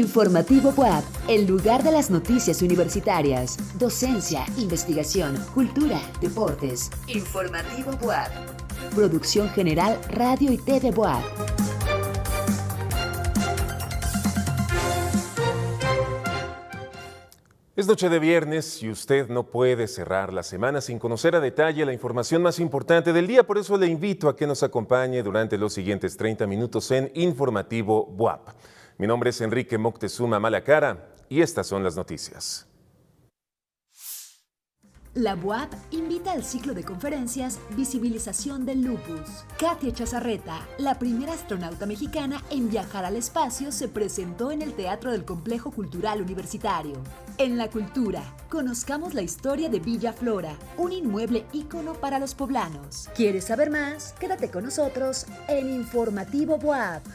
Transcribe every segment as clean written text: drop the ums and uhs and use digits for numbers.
Informativo WAP, el lugar de las noticias universitarias, docencia, investigación, cultura, deportes. Informativo WAP. Producción general Radio y TV WAP. Es noche de viernes y usted no puede cerrar la semana sin conocer a detalle la información más importante del día. Por eso le invito a que nos acompañe durante los siguientes 30 minutos en Informativo BUAP. Mi nombre es Enrique Moctezuma Malacara y estas son las noticias. La BUAP invita al ciclo de conferencias Visibilización del Lupus. Katia Chazarreta, la primera astronauta mexicana en viajar al espacio, se presentó en el Teatro del Complejo Cultural Universitario. En la cultura, conozcamos la historia de Villa Flora, un inmueble ícono para los poblanos. ¿Quieres saber más? Quédate con nosotros en Informativo BUAP.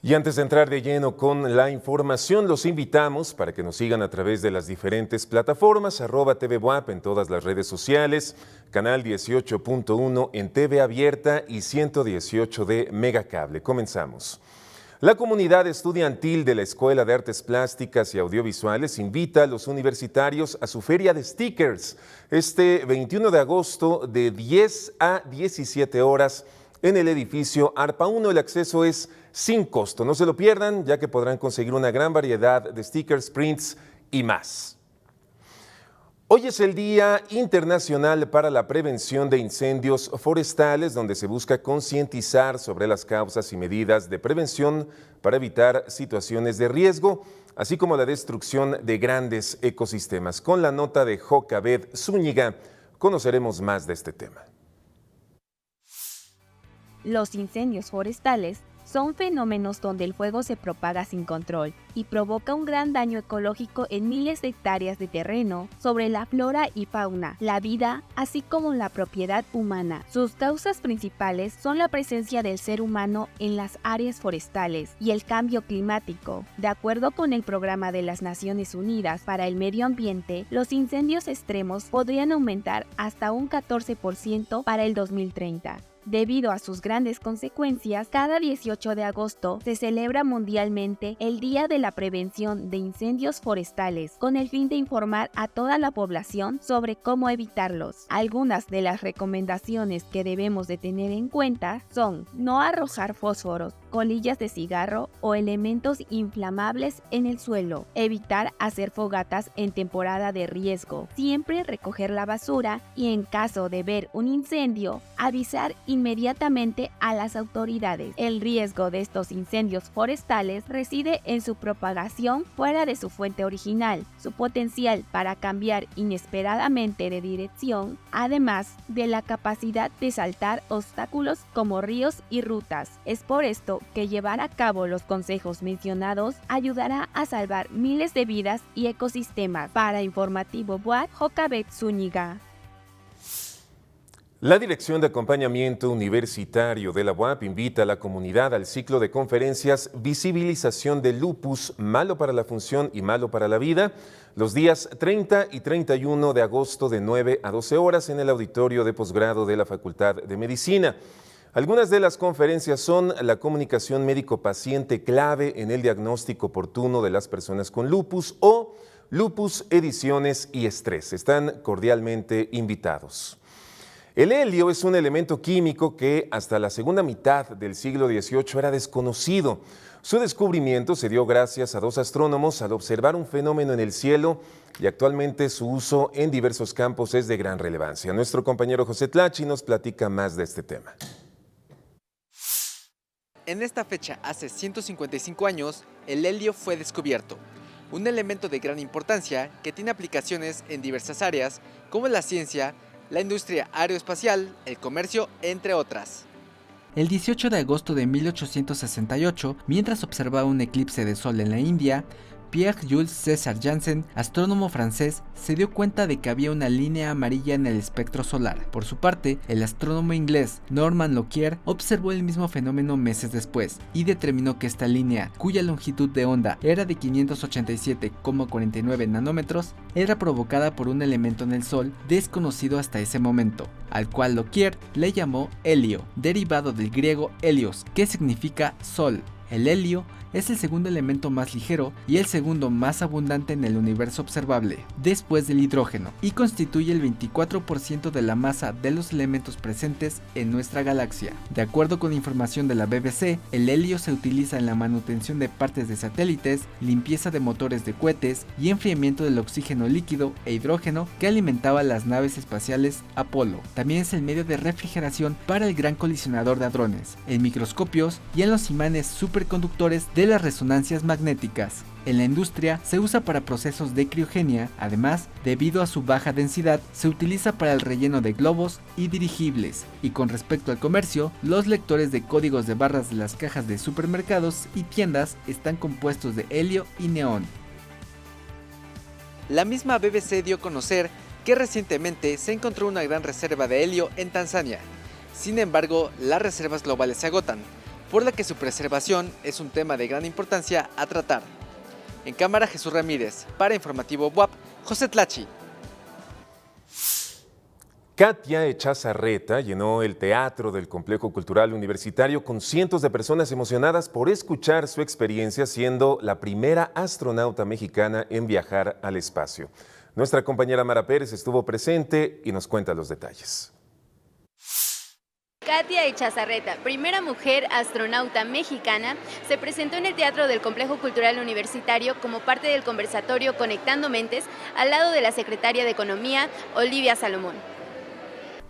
Y antes de entrar de lleno con la información, los invitamos para que nos sigan a través de las diferentes plataformas, @TVBUAP en todas las redes sociales, canal 18.1 en TV abierta y 118 de Megacable. Comenzamos. La comunidad estudiantil de la Escuela de Artes Plásticas y Audiovisuales invita a los universitarios a su feria de stickers este 21 de agosto de 10 a 17 horas en el edificio ARPA 1. El acceso es sin costo. No se lo pierdan, ya que podrán conseguir una gran variedad de stickers, prints y más. Hoy es el Día Internacional para la Prevención de Incendios Forestales, donde se busca concientizar sobre las causas y medidas de prevención para evitar situaciones de riesgo, así como la destrucción de grandes ecosistemas. Con la nota de Jocabed Zúñiga, conoceremos más de este tema. Los incendios forestales son fenómenos donde el fuego se propaga sin control y provoca un gran daño ecológico en miles de hectáreas de terreno sobre la flora y fauna, la vida, así como la propiedad humana. Sus causas principales son la presencia del ser humano en las áreas forestales y el cambio climático. De acuerdo con el Programa de las Naciones Unidas para el Medio Ambiente, los incendios extremos podrían aumentar hasta un 14% para el 2030. Debido a sus grandes consecuencias, cada 18 de agosto se celebra mundialmente el Día de la Prevención de Incendios Forestales, con el fin de informar a toda la población sobre cómo evitarlos. Algunas de las recomendaciones que debemos de tener en cuenta son no arrojar fósforos, colillas de cigarro o elementos inflamables en el suelo, evitar hacer fogatas en temporada de riesgo, siempre recoger la basura y en caso de ver un incendio, avisar inmediatamente a las autoridades. El riesgo de estos incendios forestales reside en su propagación fuera de su fuente original, su potencial para cambiar inesperadamente de dirección, además de la capacidad de saltar obstáculos como ríos y rutas. Es por esto que llevar a cabo los consejos mencionados ayudará a salvar miles de vidas y ecosistemas. Para Informativo BUAP, Jocabed Zúñiga. La Dirección de Acompañamiento Universitario de la UAP invita a la comunidad al ciclo de conferencias Visibilización del Lupus, malo para la función y malo para la vida, los días 30 y 31 de agosto de 9 a 12 horas en el auditorio de posgrado de la Facultad de Medicina. Algunas de las conferencias son la comunicación médico-paciente clave en el diagnóstico oportuno de las personas con lupus o lupus, ediciones y estrés. Están cordialmente invitados. El helio es un elemento químico que hasta la segunda mitad del siglo XVIII era desconocido. Su descubrimiento se dio gracias a dos astrónomos al observar un fenómeno en el cielo y actualmente su uso en diversos campos es de gran relevancia. Nuestro compañero José Tlachi nos platica más de este tema. En esta fecha, hace 155 años, el helio fue descubierto, un elemento de gran importancia que tiene aplicaciones en diversas áreas como la ciencia, la industria aeroespacial, el comercio, entre otras. El 18 de agosto de 1868, mientras observaba un eclipse de sol en la India, Pierre-Jules César Janssen, astrónomo francés, se dio cuenta de que había una línea amarilla en el espectro solar. Por su parte, el astrónomo inglés Norman Lockyer observó el mismo fenómeno meses después y determinó que esta línea, cuya longitud de onda era de 587,49 nanómetros, era provocada por un elemento en el Sol desconocido hasta ese momento, al cual Lockyer le llamó helio, derivado del griego helios, que significa sol. El helio es el segundo elemento más ligero y el segundo más abundante en el universo observable, después del hidrógeno, y constituye el 24% de la masa de los elementos presentes en nuestra galaxia. De acuerdo con información de la BBC, el helio se utiliza en la manutención de partes de satélites, limpieza de motores de cohetes y enfriamiento del oxígeno líquido e hidrógeno que alimentaba las naves espaciales Apolo. También es el medio de refrigeración para el gran colisionador de hadrones, en microscopios y en los imanes superconductores de las resonancias magnéticas. En la industria se usa para procesos de criogenia, además, debido a su baja densidad, se utiliza para el relleno de globos y dirigibles. Y con respecto al comercio, los lectores de códigos de barras de las cajas de supermercados y tiendas están compuestos de helio y neón. La misma BBC dio a conocer que recientemente se encontró una gran reserva de helio en Tanzania. Sin embargo, las reservas globales se agotan, por la que su preservación es un tema de gran importancia a tratar. En cámara, Jesús Ramírez. Para Informativo WAP, José Tlachi. Katia Echazarreta llenó el teatro del Complejo Cultural Universitario con cientos de personas emocionadas por escuchar su experiencia siendo la primera astronauta mexicana en viajar al espacio. Nuestra compañera Mara Pérez estuvo presente y nos cuenta los detalles. Katia Echazarreta, primera mujer astronauta mexicana, se presentó en el Teatro del Complejo Cultural Universitario como parte del conversatorio Conectando Mentes al lado de la secretaria de Economía, Olivia Salomón.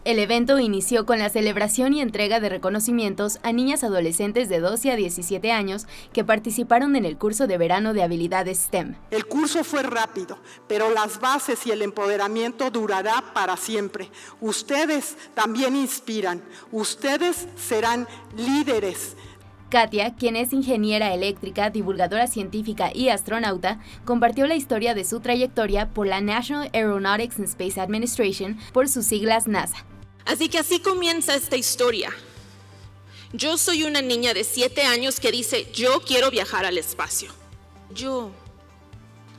El evento inició con la celebración y entrega de reconocimientos a niñas adolescentes de 12 a 17 años que participaron en el curso de verano de habilidades STEM. El curso fue rápido, pero las bases y el empoderamiento durará para siempre. Ustedes también inspiran, ustedes serán líderes. Katia, quien es ingeniera eléctrica, divulgadora científica y astronauta, compartió la historia de su trayectoria por la National Aeronautics and Space Administration, por sus siglas NASA. Así que así comienza esta historia. Yo soy una niña de 7 años que dice, yo quiero viajar al espacio. Yo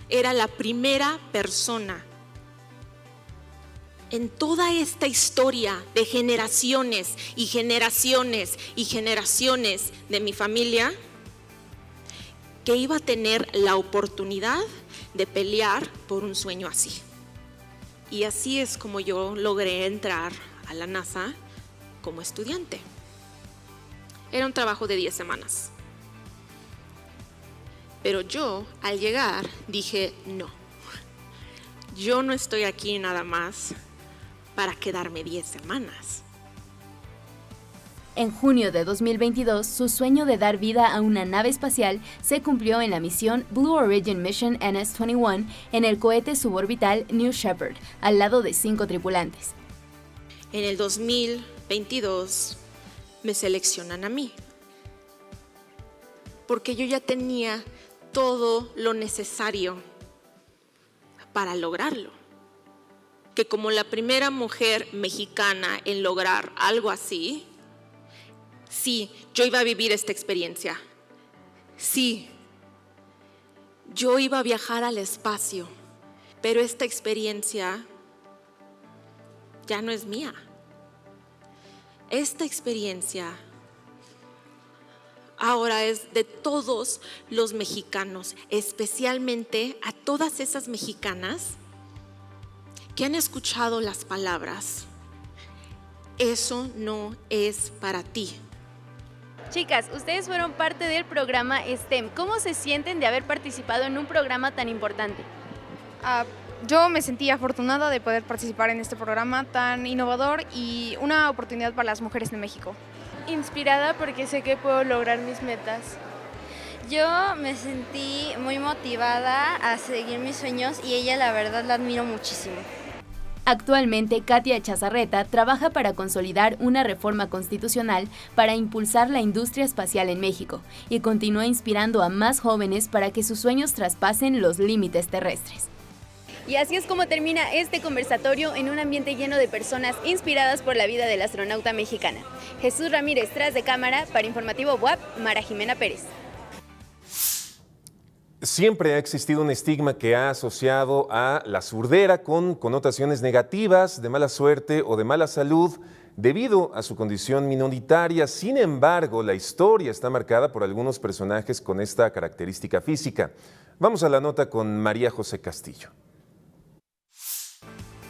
era la primera persona en toda esta historia de generaciones y generaciones y generaciones de mi familia que iba a tener la oportunidad de pelear por un sueño así. Y así es como yo logré entrar a la NASA como estudiante. Era un trabajo de 10 semanas. Pero yo, al llegar, dije, no. Yo no estoy aquí nada más para quedarme 10 semanas. En junio de 2022, su sueño de dar vida a una nave espacial se cumplió en la misión Blue Origin Mission NS-21 en el cohete suborbital New Shepard, al lado de 5 tripulantes. En el 2022 me seleccionan a mí, porque yo ya tenía todo lo necesario para lograrlo. Que como la primera mujer mexicana en lograr algo así, sí, yo iba a vivir esta experiencia. Sí, yo iba a viajar al espacio, pero esta experiencia ya no es mía. Esta experiencia ahora es de todos los mexicanos, especialmente a todas esas mexicanas que han escuchado las palabras, eso no es para ti. Chicas, ustedes fueron parte del programa STEM. ¿Cómo se sienten de haber participado en un programa tan importante? Yo me sentí afortunada de poder participar en este programa tan innovador y una oportunidad para las mujeres de México. Inspirada porque sé que puedo lograr mis metas. Yo me sentí muy motivada a seguir mis sueños y ella, la verdad, la admiro muchísimo. Actualmente, Katia Echazarreta trabaja para consolidar una reforma constitucional para impulsar la industria espacial en México y continúa inspirando a más jóvenes para que sus sueños traspasen los límites terrestres. Y así es como termina este conversatorio en un ambiente lleno de personas inspiradas por la vida del astronauta mexicana. Jesús Ramírez, tras de cámara, para Informativo WAP, Mara Jimena Pérez. Siempre ha existido un estigma que ha asociado a la surdera con connotaciones negativas, de mala suerte o de mala salud. debido a su condición minoritaria. Sin embargo, la historia está marcada por algunos personajes con esta característica física. Vamos a la nota con María José Castillo.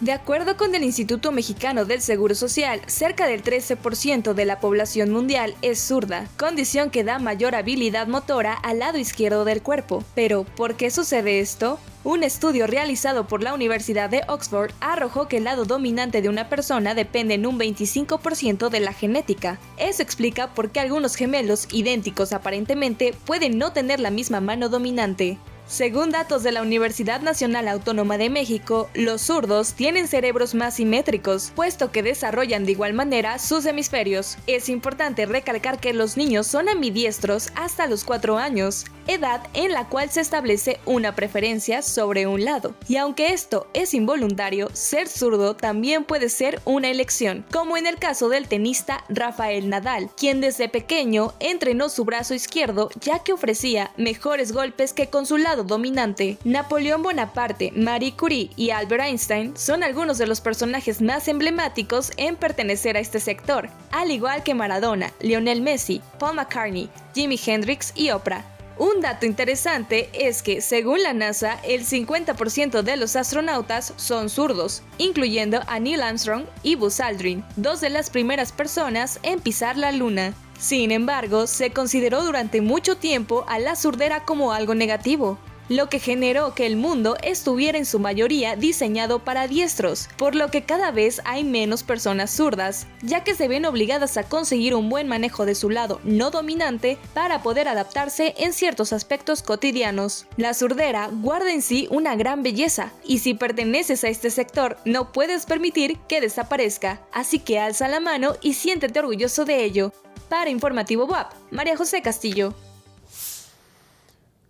De acuerdo con el Instituto Mexicano del Seguro Social, cerca del 13% de la población mundial es zurda, condición que da mayor habilidad motora al lado izquierdo del cuerpo. Pero, ¿por qué sucede esto? Un estudio realizado por la Universidad de Oxford arrojó que el lado dominante de una persona depende en un 25% de la genética. Eso explica por qué algunos gemelos idénticos aparentemente pueden no tener la misma mano dominante. Según datos de la Universidad Nacional Autónoma de México, los zurdos tienen cerebros más simétricos, puesto que desarrollan de igual manera sus hemisferios. Es importante recalcar que los niños son ambidiestros hasta los 4 años, edad en la cual se establece una preferencia sobre un lado. Y aunque esto es involuntario, ser zurdo también puede ser una elección, como en el caso del tenista Rafael Nadal, quien desde pequeño entrenó su brazo izquierdo ya que ofrecía mejores golpes que con su lado dominante. Napoleón Bonaparte, Marie Curie y Albert Einstein son algunos de los personajes más emblemáticos en pertenecer a este sector, al igual que Maradona, Lionel Messi, Paul McCartney, Jimi Hendrix y Oprah. Un dato interesante es que, según la NASA, el 50% de los astronautas son zurdos, incluyendo a Neil Armstrong y Buzz Aldrin, dos de las primeras personas en pisar la Luna. Sin embargo, se consideró durante mucho tiempo a la surdera como algo negativo, lo que generó que el mundo estuviera en su mayoría diseñado para diestros, por lo que cada vez hay menos personas zurdas, ya que se ven obligadas a conseguir un buen manejo de su lado no dominante para poder adaptarse en ciertos aspectos cotidianos. La surdera guarda en sí una gran belleza, y si perteneces a este sector no puedes permitir que desaparezca, así que alza la mano y siéntete orgulloso de ello. Para Informativo WAP, María José Castillo.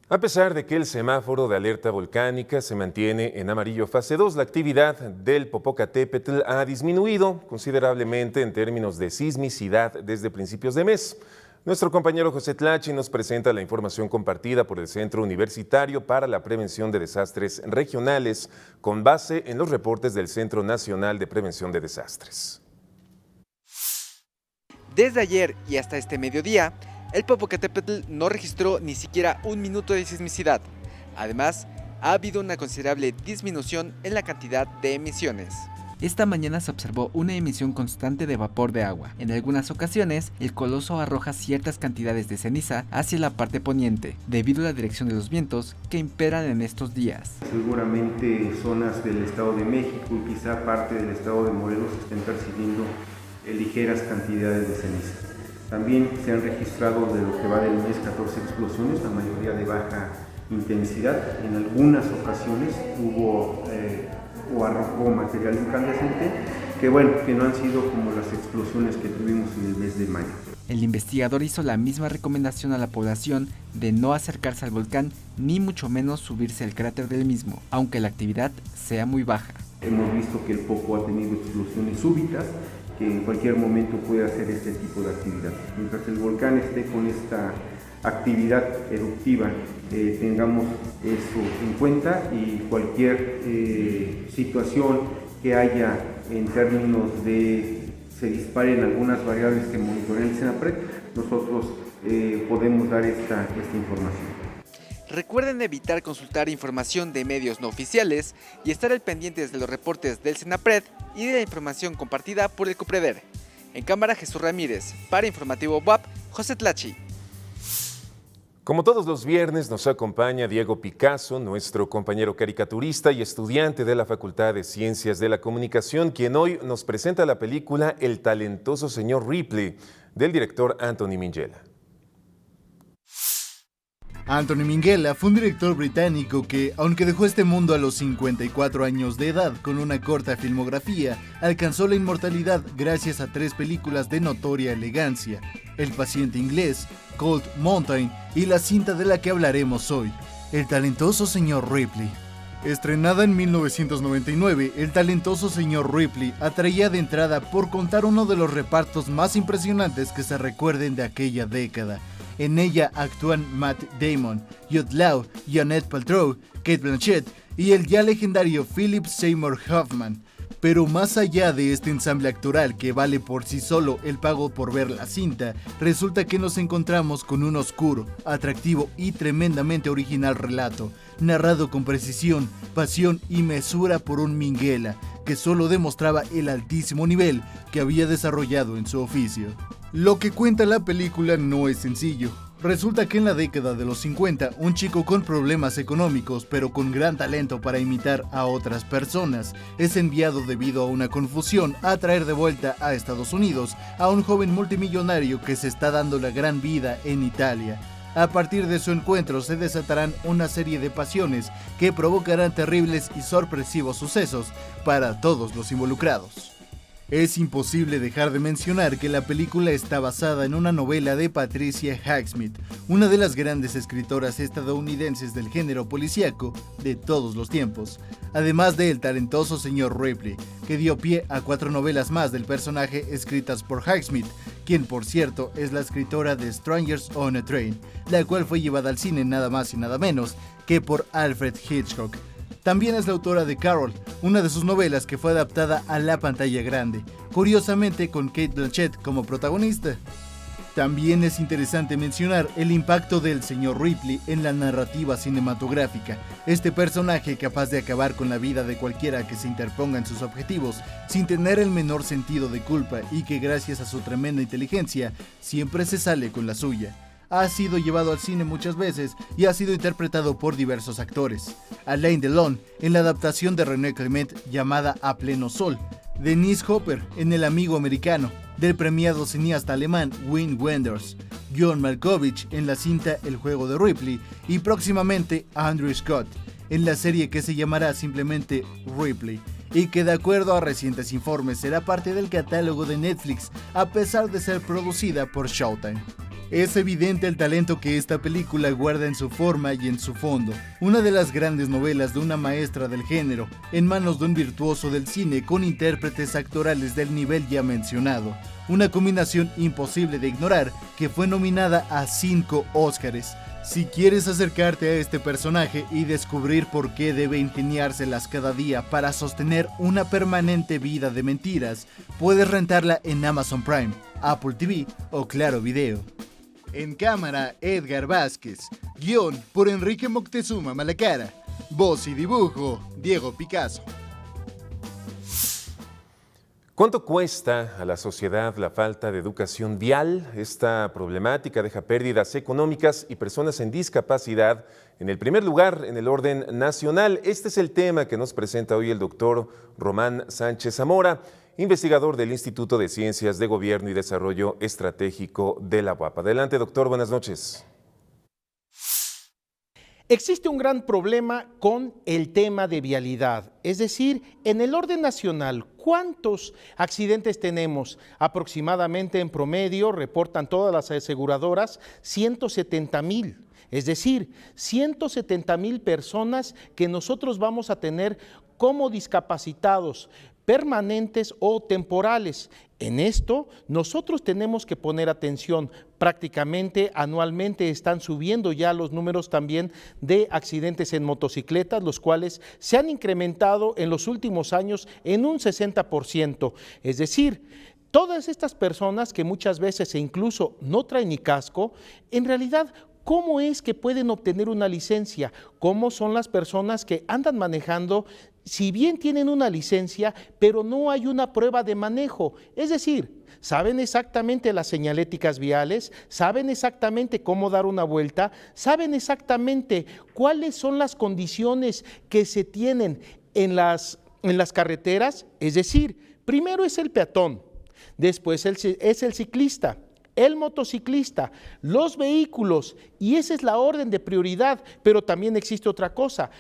A pesar de que el semáforo de alerta volcánica se mantiene en amarillo fase 2, la actividad del Popocatépetl ha disminuido considerablemente en términos de sismicidad desde principios de mes. Nuestro compañero José Tlachi nos presenta la información compartida por el Centro Universitario para la Prevención de Desastres Regionales, con base en los reportes del Centro Nacional de Prevención de Desastres. Desde ayer y hasta este mediodía, el Popocatépetl no registró ni siquiera un minuto de sismicidad. Además, ha habido una considerable disminución en la cantidad de emisiones. Esta mañana se observó una emisión constante de vapor de agua. En algunas ocasiones, el coloso arroja ciertas cantidades de ceniza hacia la parte poniente, debido a la dirección de los vientos que imperan en estos días. Seguramente zonas del Estado de México y quizá parte del Estado de Morelos estén percibiendo ligeras cantidades de ceniza. También se han registrado de lo que va del mes 14 explosiones, la mayoría de baja intensidad. En algunas ocasiones hubo o arrojó material incandescente, que no han sido como las explosiones que tuvimos en el mes de mayo. El investigador hizo la misma recomendación a la población de no acercarse al volcán, ni mucho menos subirse al cráter del mismo, aunque la actividad sea muy baja. Hemos visto que el Popo ha tenido explosiones súbitas, que en cualquier momento puede hacer este tipo de actividad. Mientras el volcán esté con esta actividad eruptiva, tengamos eso en cuenta, y cualquier situación que haya en términos de se disparen algunas variables que monitorea el CENAPRED, nosotros podemos dar esta información. Recuerden evitar consultar información de medios no oficiales y estar al pendientes de los reportes del CENAPRED y de la información compartida por el COPREDER. En cámara, Jesús Ramírez. Para Informativo WAP, José Tlachi. Como todos los viernes, nos acompaña Diego Picasso, nuestro compañero caricaturista y estudiante de la Facultad de Ciencias de la Comunicación, quien hoy nos presenta la película El talentoso señor Ripley, del director Anthony Minghella. Anthony Minghella fue un director británico que, aunque dejó este mundo a los 54 años de edad con una corta filmografía, alcanzó la inmortalidad gracias a 3 películas de notoria elegancia: El paciente inglés, Cold Mountain y la cinta de la que hablaremos hoy, El talentoso señor Ripley. Estrenada en 1999, El talentoso señor Ripley atraía de entrada por contar uno de los repartos más impresionantes que se recuerden de aquella década. En ella actúan Matt Damon, Jude Law, Janet Paltrow, Cate Blanchett y el ya legendario Philip Seymour Hoffman. Pero más allá de este ensamble actoral que vale por sí solo el pago por ver la cinta, resulta que nos encontramos con un oscuro, atractivo y tremendamente original relato, narrado con precisión, pasión y mesura por un Minghella, que solo demostraba el altísimo nivel que había desarrollado en su oficio. Lo que cuenta la película no es sencillo. Resulta que en la década de los 50, un chico con problemas económicos pero con gran talento para imitar a otras personas, es enviado debido a una confusión a traer de vuelta a Estados Unidos a un joven multimillonario que se está dando la gran vida en Italia. A partir de su encuentro se desatarán una serie de pasiones que provocarán terribles y sorpresivos sucesos para todos los involucrados. Es imposible dejar de mencionar que la película está basada en una novela de Patricia Highsmith, una de las grandes escritoras estadounidenses del género policíaco de todos los tiempos, además del talentoso señor Ripley, que dio pie a 4 novelas más del personaje escritas por Highsmith, quien por cierto es la escritora de Strangers on a Train, la cual fue llevada al cine nada más y nada menos que por Alfred Hitchcock. También es la autora de Carol, una de sus novelas que fue adaptada a la pantalla grande, curiosamente con Cate Blanchett como protagonista. También es interesante mencionar el impacto del señor Ripley en la narrativa cinematográfica. Este personaje capaz de acabar con la vida de cualquiera que se interponga en sus objetivos, sin tener el menor sentido de culpa y que gracias a su tremenda inteligencia siempre se sale con la suya. Ha sido llevado al cine muchas veces y ha sido interpretado por diversos actores. Alain Delon en la adaptación de René Clement llamada A Pleno Sol, Denise Hopper en El Amigo Americano, del premiado cineasta alemán Wim Wenders, John Malkovich en la cinta El Juego de Ripley y próximamente Andrew Scott en la serie que se llamará simplemente Ripley y que de acuerdo a recientes informes será parte del catálogo de Netflix a pesar de ser producida por Showtime. Es evidente el talento que esta película guarda en su forma y en su fondo, una de las grandes novelas de una maestra del género, en manos de un virtuoso del cine con intérpretes actorales del nivel ya mencionado, una combinación imposible de ignorar que fue nominada a 5 Óscares. Si quieres acercarte a este personaje y descubrir por qué debe ingeniárselas cada día para sostener una permanente vida de mentiras, puedes rentarla en Amazon Prime, Apple TV o Claro Video. En cámara, Edgar Vázquez. Guión por Enrique Moctezuma Malacara. Voz y dibujo, Diego Picasso. ¿Cuánto cuesta a la sociedad la falta de educación vial? Esta problemática deja pérdidas económicas y personas en discapacidad en el primer lugar en el orden nacional. Este es el tema que nos presenta hoy el doctor Román Sánchez Zamora, investigador del Instituto de Ciencias de Gobierno y Desarrollo Estratégico de la UAP. Adelante, doctor, buenas noches. Existe un gran problema con el tema de vialidad, es decir, en el orden nacional, ¿cuántos accidentes tenemos? Aproximadamente en promedio, reportan todas las aseguradoras, 170,000. Es decir, 170,000 personas que nosotros vamos a tener como discapacitados, permanentes o temporales. En esto nosotros tenemos que poner atención. Prácticamente anualmente están subiendo ya los números también de accidentes en motocicletas, los cuales se han incrementado en los últimos años en un 60%. Es decir, todas estas personas que muchas veces incluso no traen ni casco, en realidad, ¿cómo es que pueden obtener una licencia? ¿Cómo son las personas que andan manejando? Si bien tienen una licencia, pero no hay una prueba de manejo, es decir, saben exactamente las señaléticas viales, saben exactamente cómo dar una vuelta, saben exactamente cuáles son las condiciones que se tienen en las carreteras, es decir, primero es el peatón, después es el ciclista, el motociclista, los vehículos, y esa es la orden de prioridad, pero también existe otra cosa,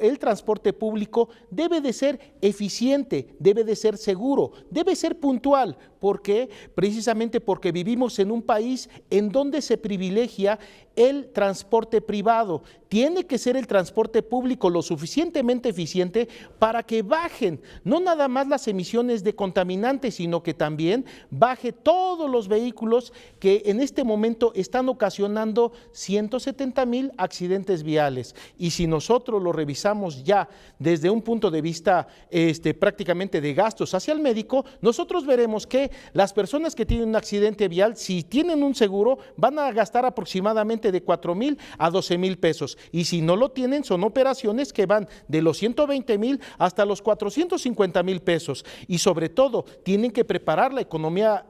el transporte público debe de ser eficiente, debe de ser seguro, debe ser puntual. ¿Por qué? Precisamente porque vivimos en un país en donde se privilegia el transporte privado. Tiene que ser el transporte público lo suficientemente eficiente para que bajen, no nada más las emisiones de contaminantes, sino que también baje todos los vehículos vehículos que en este momento están ocasionando 170,000 accidentes viales. Y si nosotros lo revisamos ya desde un punto de vista prácticamente de gastos hacia el médico, nosotros veremos que las personas que tienen un accidente vial, si tienen un seguro, van a gastar aproximadamente de 4,000 a 12,000 pesos. Y si no lo tienen, son operaciones que van de los 120,000 hasta los 450,000 pesos. Y sobre todo, tienen que preparar la economía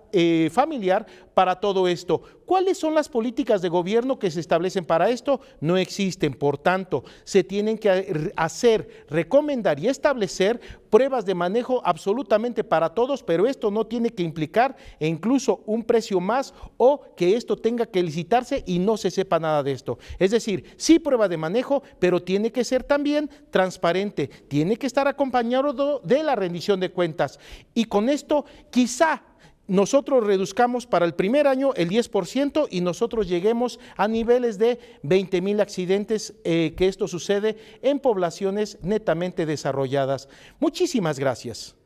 familiar para todo esto. ¿Cuáles son las políticas de gobierno que se establecen para esto? No existen. Por tanto, se tienen que hacer, recomendar y establecer pruebas de manejo absolutamente para todos, pero esto no tiene que implicar incluso un precio más o que esto tenga que licitarse y no se sepa nada de esto. Es decir, sí prueba de manejo, pero tiene que ser también transparente, tiene que estar acompañado de la rendición de cuentas. Y con esto quizá nosotros reduzcamos para el primer año el 10% y nosotros lleguemos a niveles de 20,000 accidentes, que esto sucede en poblaciones netamente desarrolladas. Muchísimas gracias.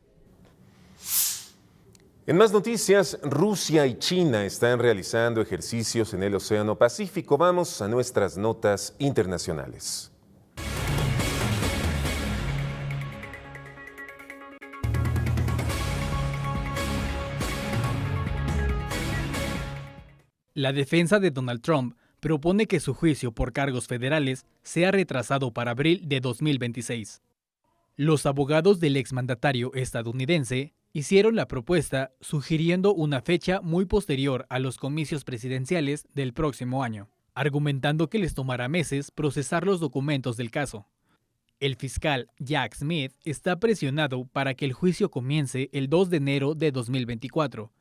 En más noticias, Rusia y China están realizando ejercicios en el Océano Pacífico. Vamos a nuestras notas internacionales. La defensa de Donald Trump propone que su juicio por cargos federales sea retrasado para abril de 2026. Los abogados del exmandatario estadounidense hicieron la propuesta sugiriendo una fecha muy posterior a los comicios presidenciales del próximo año, argumentando que les tomará meses procesar los documentos del caso. El fiscal Jack Smith está presionado para que el juicio comience el 2 de enero de 2024.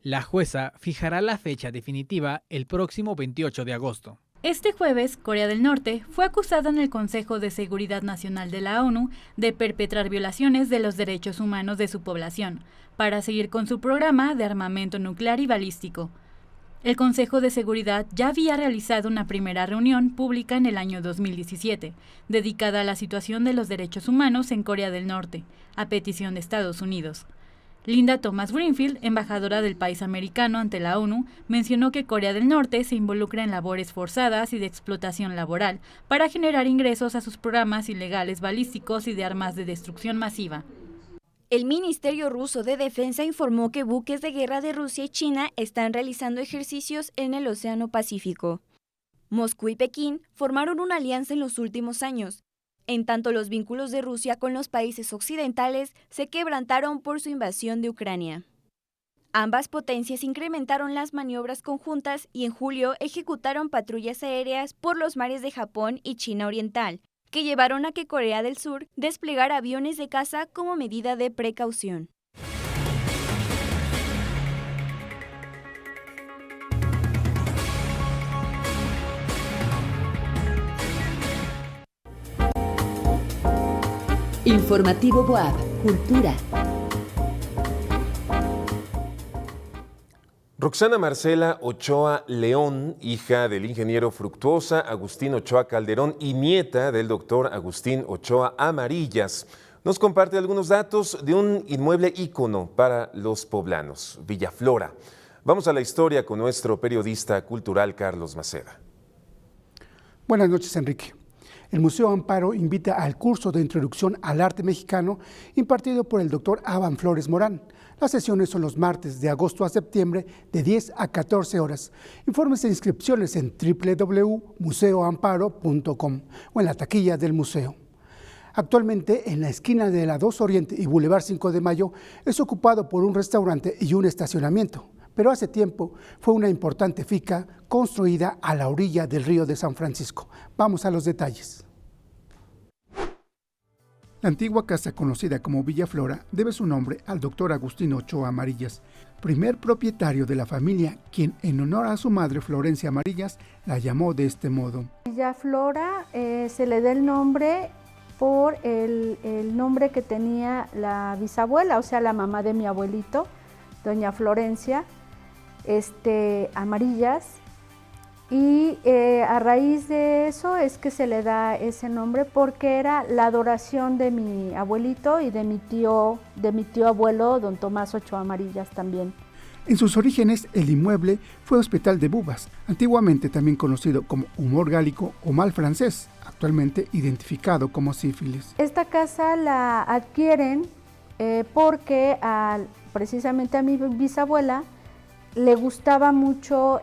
La jueza fijará la fecha definitiva el próximo 28 de agosto. Este jueves, Corea del Norte fue acusada en el Consejo de Seguridad Nacional de la ONU de perpetrar violaciones de los derechos humanos de su población, para seguir con su programa de armamento nuclear y balístico. El Consejo de Seguridad ya había realizado una primera reunión pública en el año 2017, dedicada a la situación de los derechos humanos en Corea del Norte, a petición de Estados Unidos. Linda Thomas Greenfield, embajadora del país americano ante la ONU, mencionó que Corea del Norte se involucra en labores forzadas y de explotación laboral para generar ingresos a sus programas ilegales balísticos y de armas de destrucción masiva. El Ministerio Ruso de Defensa informó que buques de guerra de Rusia y China están realizando ejercicios en el Océano Pacífico. Moscú y Pekín formaron una alianza en los últimos años. En tanto, los vínculos de Rusia con los países occidentales se quebrantaron por su invasión de Ucrania. Ambas potencias incrementaron las maniobras conjuntas y en julio ejecutaron patrullas aéreas por los mares de Japón y China Oriental, que llevaron a que Corea del Sur desplegara aviones de caza como medida de precaución. Informativo BOAB, Cultura. Roxana Marcela Ochoa León, hija del ingeniero Fructuosa Agustín Ochoa Calderón y nieta del doctor Agustín Ochoa Amarillas, nos comparte algunos datos de un inmueble ícono para los poblanos, Villaflora. Vamos a la historia con nuestro periodista cultural Carlos Maceda. Buenas noches, Enrique. El Museo Amparo invita al curso de Introducción al Arte Mexicano impartido por el doctor Aban Flores Morán. Las sesiones son los martes de agosto a septiembre de 10 a 14 horas. Informes e inscripciones en www.museoamparo.com o en la taquilla del museo. Actualmente, en la esquina de la 2 Oriente y Boulevard 5 de Mayo, es ocupado por un restaurante y un estacionamiento. Pero hace tiempo fue una importante finca construida a la orilla del río de San Francisco. Vamos a los detalles. La antigua casa conocida como Villaflora debe su nombre al doctor Agustín Ochoa Amarillas, primer propietario de la familia, quien en honor a su madre Florencia Amarillas la llamó de este modo. Villaflora se le da el nombre por el nombre que tenía la bisabuela, o sea, la mamá de mi abuelito, doña Florencia, Amarillas, y a raíz de eso es que se le da ese nombre porque era la adoración de mi abuelito y de mi tío abuelo, don Tomás Ochoa Amarillas también. En sus orígenes, el inmueble fue Hospital de Bubas, antiguamente también conocido como humor gálico o mal francés, actualmente identificado como sífilis. Esta casa la adquieren porque precisamente a mi bisabuela le gustaba mucho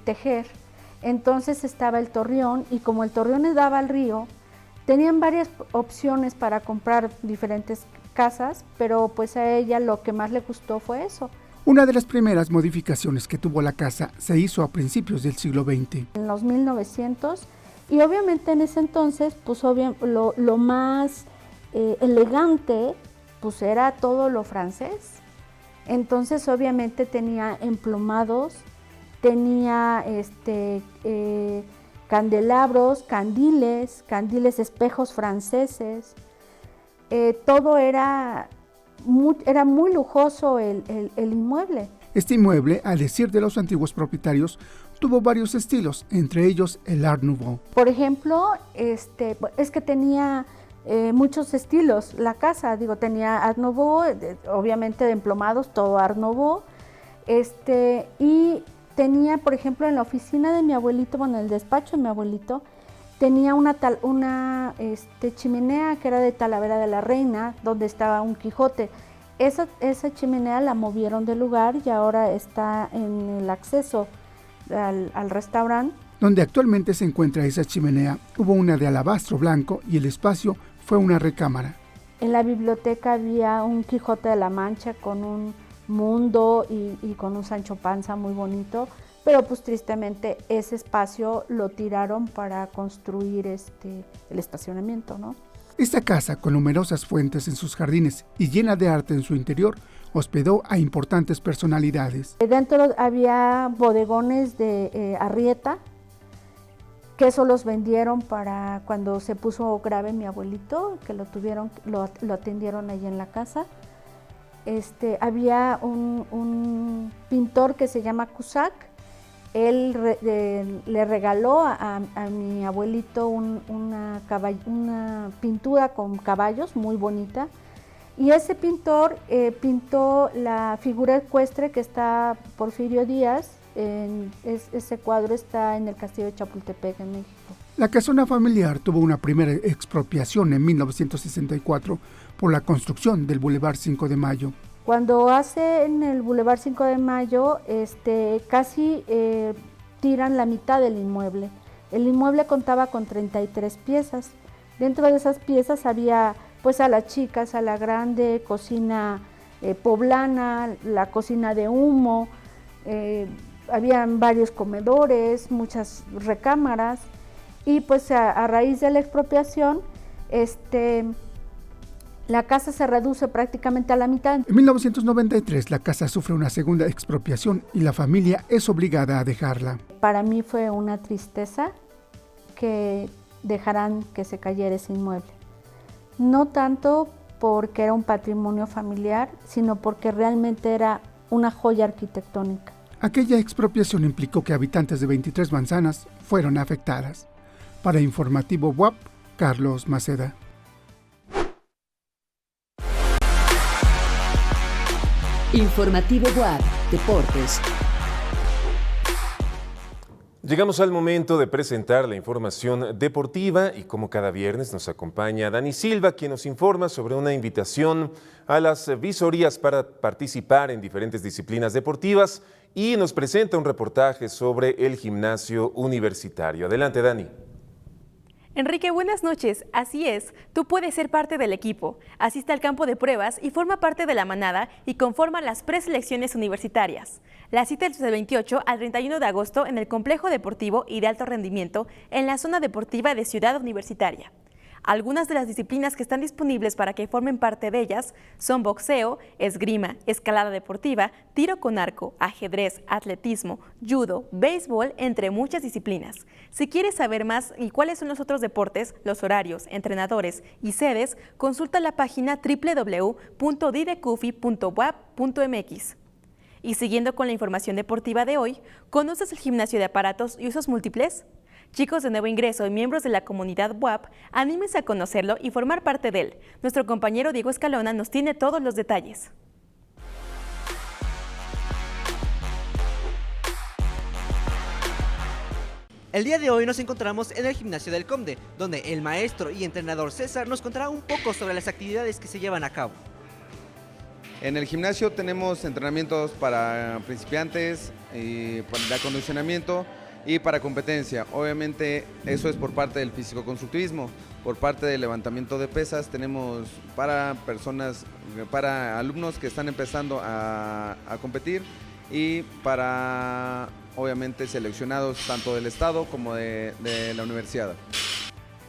tejer. Entonces estaba el torreón y como el torreón daba al río, tenían varias opciones para comprar diferentes casas, pero pues a ella lo que más le gustó fue eso. Una de las primeras modificaciones que tuvo la casa se hizo a principios del siglo XX. En los 1900, y obviamente en ese entonces, pues lo más elegante, pues era todo lo francés. Entonces obviamente tenía emplumados, tenía candelabros, candiles, espejos franceses, todo era muy lujoso el inmueble. Este inmueble, a decir de los antiguos propietarios, tuvo varios estilos, entre ellos el Art Nouveau. Por ejemplo, es que tenía muchos estilos la casa, tenía Art Nouveau, obviamente de emplomados, todo Art Nouveau, y tenía, por ejemplo, en la oficina de mi abuelito, en el despacho de mi abuelito, tenía una chimenea que era de Talavera de la Reina, donde estaba un Quijote. Esa chimenea la movieron del lugar y ahora está en el acceso al restaurante. Donde actualmente se encuentra esa chimenea, hubo una de alabastro blanco y el espacio fue una recámara. En la biblioteca había un Quijote de la Mancha con un mundo y con un Sancho Panza muy bonito, pero pues tristemente ese espacio lo tiraron para construir el estacionamiento, ¿no? Esta casa, con numerosas fuentes en sus jardines y llena de arte en su interior, hospedó a importantes personalidades. Dentro había bodegones de Arrieta, que eso los vendieron para cuando se puso grave mi abuelito, que lo atendieron ahí en la casa. Había un pintor que se llama Cusack. Él le regaló a mi abuelito una pintura con caballos muy bonita, y ese pintor pintó la figura ecuestre que está Porfirio Díaz. Ese cuadro está en el Castillo de Chapultepec, en México. La casona familiar tuvo una primera expropiación en 1964 por la construcción del Boulevard 5 de Mayo. Cuando hacen el Boulevard 5 de Mayo, casi tiran la mitad del inmueble. El inmueble contaba con 33 piezas. Dentro de esas piezas había pues sala chica, sala grande, cocina poblana, la cocina de humo, habían varios comedores, muchas recámaras, y pues a raíz de la expropiación, la casa se reduce prácticamente a la mitad. En 1993 la casa sufre una segunda expropiación y la familia es obligada a dejarla. Para mí fue una tristeza que dejaran que se cayera ese inmueble. No tanto porque era un patrimonio familiar, sino porque realmente era una joya arquitectónica. Aquella expropiación implicó que habitantes de 23 manzanas fueron afectadas. Para Informativo WAP, Carlos Maceda. Informativo WAP, Deportes. Llegamos al momento de presentar la información deportiva y como cada viernes nos acompaña Dani Silva, quien nos informa sobre una invitación a las visorías para participar en diferentes disciplinas deportivas y nos presenta un reportaje sobre el gimnasio universitario. Adelante, Dani. Enrique, buenas noches. Así es, tú puedes ser parte del equipo. Asiste al campo de pruebas y forma parte de la manada y conforma las preselecciones universitarias. La cita es del 28 al 31 de agosto en el Complejo Deportivo y de Alto Rendimiento en la zona deportiva de Ciudad Universitaria. Algunas de las disciplinas que están disponibles para que formen parte de ellas son boxeo, esgrima, escalada deportiva, tiro con arco, ajedrez, atletismo, judo, béisbol, entre muchas disciplinas. Si quieres saber más y cuáles son los otros deportes, los horarios, entrenadores y sedes, consulta la página www.didecufi.wap.mx. Y siguiendo con la información deportiva de hoy, ¿conoces el gimnasio de aparatos y usos múltiples? Chicos de nuevo ingreso y miembros de la comunidad WAP, anímense a conocerlo y formar parte de él. Nuestro compañero Diego Escalona nos tiene todos los detalles. El día de hoy nos encontramos en el gimnasio del Comde, donde el maestro y entrenador César nos contará un poco sobre las actividades que se llevan a cabo. En el gimnasio tenemos entrenamientos para principiantes, y para el acondicionamiento y para competencia. Obviamente eso es por parte del físico-constructivismo. Por parte del levantamiento de pesas tenemos para alumnos que están empezando a competir y para obviamente seleccionados tanto del estado como de la universidad.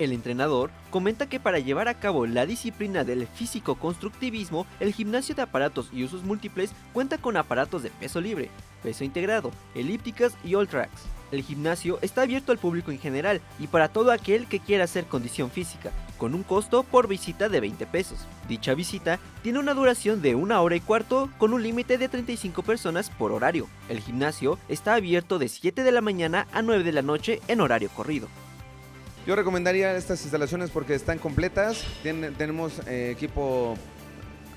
El entrenador comenta que para llevar a cabo la disciplina del físico-constructivismo, el gimnasio de aparatos y usos múltiples cuenta con aparatos de peso libre, peso integrado, elípticas y all tracks. El gimnasio está abierto al público en general y para todo aquel que quiera hacer condición física, con un costo por visita de 20 pesos. Dicha visita tiene una duración de 1 hora y cuarto con un límite de 35 personas por horario. El gimnasio está abierto de 7 de la mañana a 9 de la noche en horario corrido. Yo recomendaría estas instalaciones porque están completas, tenemos equipo,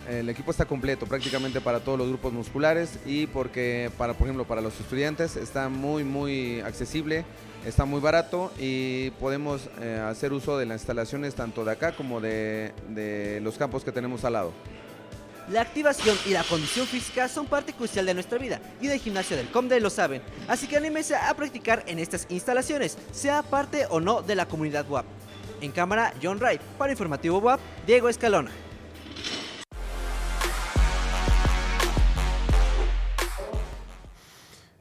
el equipo está completo prácticamente para todos los grupos musculares y porque por ejemplo para los estudiantes está muy accesible, está muy barato y podemos hacer uso de las instalaciones tanto de acá como de los campos que tenemos al lado. La activación y la condición física son parte crucial de nuestra vida y del gimnasio del Comde lo saben, así que anímense a practicar en estas instalaciones, sea parte o no de la comunidad WAP. En cámara, John Wright, para Informativo WAP, Diego Escalona.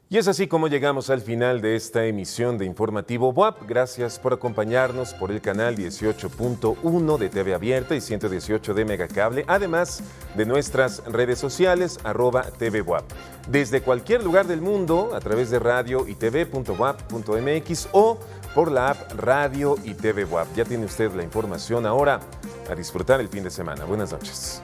Y es así como llegamos al final de esta emisión de Informativo WAP. Gracias por acompañarnos por el canal 18.1 de TV Abierta y 118 de Megacable, además de nuestras redes sociales @TVWAP. Desde cualquier lugar del mundo, a través de radio y tv.wap.mx o por la app Radio y TV WAP. Ya tiene usted la información ahora a disfrutar el fin de semana. Buenas noches.